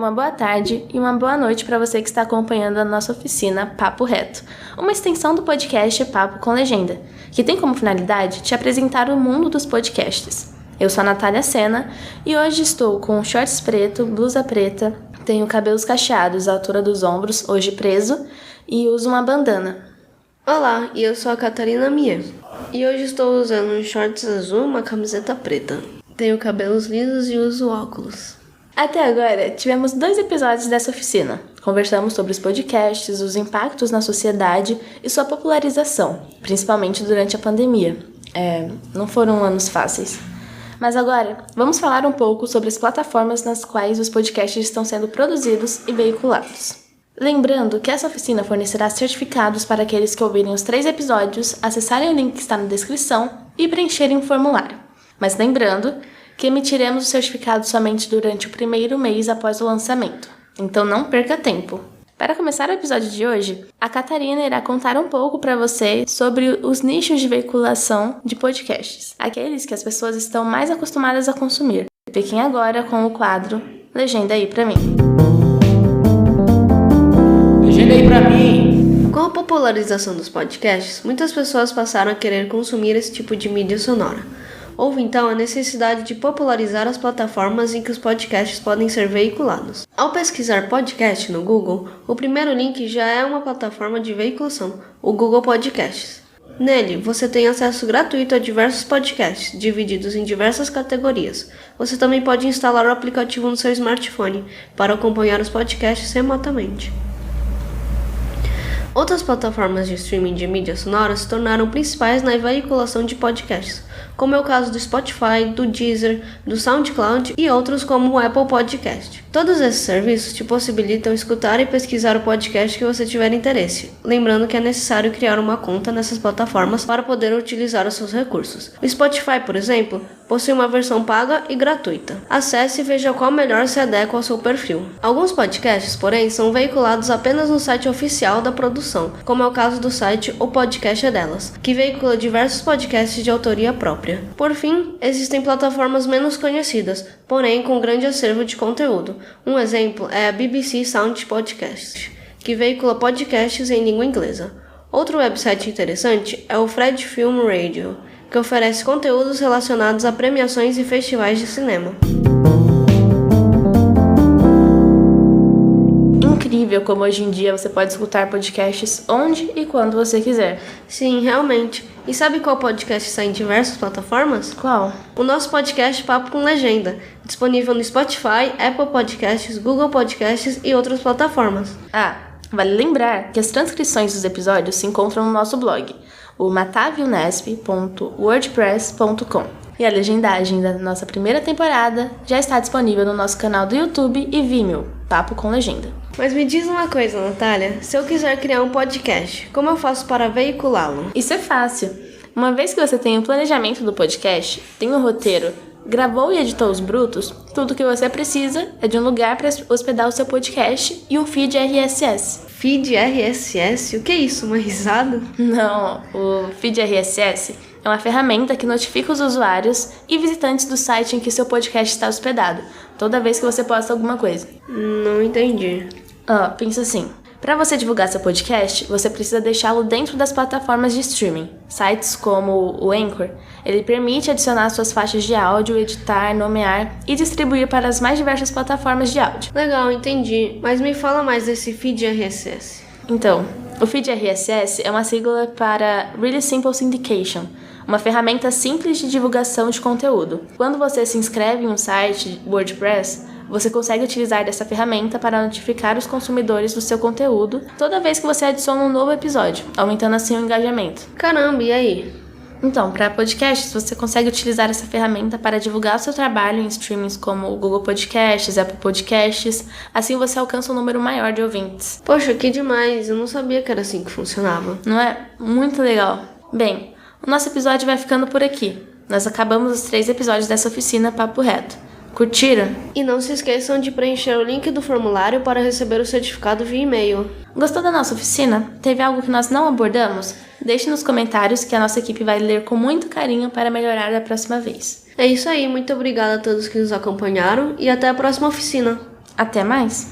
uma boa tarde e uma boa noite para você que está acompanhando a nossa oficina Papo Reto, uma extensão do podcast Papo com Legenda, que tem como finalidade te apresentar o mundo dos podcasts. Eu sou a Natália Sena e hoje estou com shorts preto, blusa preta, tenho cabelos cacheados à altura dos ombros, hoje preso, e uso uma bandana. Olá, e eu sou a Catarina Mia. E hoje estou usando um shorts azul e uma camiseta preta. Tenho cabelos lisos e uso óculos. Até agora, tivemos 2 episódios dessa oficina. Conversamos sobre os podcasts, os impactos na sociedade e sua popularização, principalmente durante a pandemia. Não foram anos fáceis. Mas agora, vamos falar um pouco sobre as plataformas nas quais os podcasts estão sendo produzidos e veiculados. Lembrando que essa oficina fornecerá certificados para aqueles que ouvirem os 3 episódios, acessarem o link que está na descrição e preencherem o formulário. Mas lembrando que emitiremos o certificado somente durante o primeiro mês após o lançamento, então não perca tempo. Para começar o episódio de hoje, a Catarina irá contar um pouco para você sobre os nichos de veiculação de podcasts, aqueles que as pessoas estão mais acostumadas a consumir. Fiquem agora com o quadro Legenda aí pra mim. Legenda aí pra mim! Com a popularização dos podcasts, muitas pessoas passaram a querer consumir esse tipo de mídia sonora. Houve então a necessidade de popularizar as plataformas em que os podcasts podem ser veiculados. Ao pesquisar podcast no Google, o primeiro link já é uma plataforma de veiculação, o Google Podcasts. Nele, você tem acesso gratuito a diversos podcasts, divididos em diversas categorias. Você também pode instalar o aplicativo no seu smartphone para acompanhar os podcasts remotamente. Outras plataformas de streaming de mídia sonora se tornaram principais na veiculação de podcasts, como é o caso do Spotify, do Deezer, do SoundCloud e outros como o Apple Podcast. Todos esses serviços te possibilitam escutar e pesquisar o podcast que você tiver interesse, lembrando que é necessário criar uma conta nessas plataformas para poder utilizar os seus recursos. O Spotify, por exemplo, possui uma versão paga e gratuita. Acesse e veja qual melhor se adequa ao seu perfil. Alguns podcasts, porém, são veiculados apenas no site oficial da produção, como é o caso do site O Podcast é Delas, que veicula diversos podcasts de autoria própria. Por fim, existem plataformas menos conhecidas, porém com grande acervo de conteúdo. Um exemplo é a BBC Sound Podcast, que veicula podcasts em língua inglesa. Outro website interessante é o Fred Film Radio, que oferece conteúdos relacionados a premiações e festivais de cinema. Incrível como hoje em dia você pode escutar podcasts onde e quando você quiser. Sim, realmente. E sabe qual podcast está em diversas plataformas? Qual? O nosso podcast Papo com Legenda, disponível no Spotify, Apple Podcasts, Google Podcasts e outras plataformas. Vale lembrar que as transcrições dos episódios se encontram no nosso blog, o matavionesp.wordpress.com. E a legendagem da nossa primeira temporada já está disponível no nosso canal do YouTube e Vimeo, Papo com Legenda. Mas me diz uma coisa, Natália, se eu quiser criar um podcast, como eu faço para veiculá-lo? Isso é fácil. Uma vez que você tem o planejamento do podcast, tem o roteiro, gravou e editou os brutos, tudo que você precisa é de um lugar para hospedar o seu podcast e um feed RSS. Feed RSS? O que é isso, uma risada? Não, o feed RSS é uma ferramenta que notifica os usuários e visitantes do site em que seu podcast está hospedado, toda vez que você posta alguma coisa. Não entendi. Pensa assim. Para você divulgar seu podcast, você precisa deixá-lo dentro das plataformas de streaming. Sites como o Anchor, ele permite adicionar suas faixas de áudio, editar, nomear e distribuir para as mais diversas plataformas de áudio. Legal, entendi. Mas me fala mais desse feed RSS. Então, o feed RSS é uma sigla para Really Simple Syndication, uma ferramenta simples de divulgação de conteúdo. Quando você se inscreve em um site WordPress, você consegue utilizar dessa ferramenta para notificar os consumidores do seu conteúdo toda vez que você adiciona um novo episódio, aumentando assim o engajamento. Caramba, e aí? Então, para podcasts, você consegue utilizar essa ferramenta para divulgar o seu trabalho em streamings como o Google Podcasts, Apple Podcasts, assim você alcança um número maior de ouvintes. Poxa, que demais, eu não sabia que era assim que funcionava. Não é? Muito legal. Bem, o nosso episódio vai ficando por aqui. Nós acabamos os 3 episódios dessa oficina Papo Reto. Curtiram? E não se esqueçam de preencher o link do formulário para receber o certificado via e-mail. Gostou da nossa oficina? Teve algo que nós não abordamos? Deixe nos comentários que a nossa equipe vai ler com muito carinho para melhorar da próxima vez. É isso aí, muito obrigada a todos que nos acompanharam e até a próxima oficina. Até mais!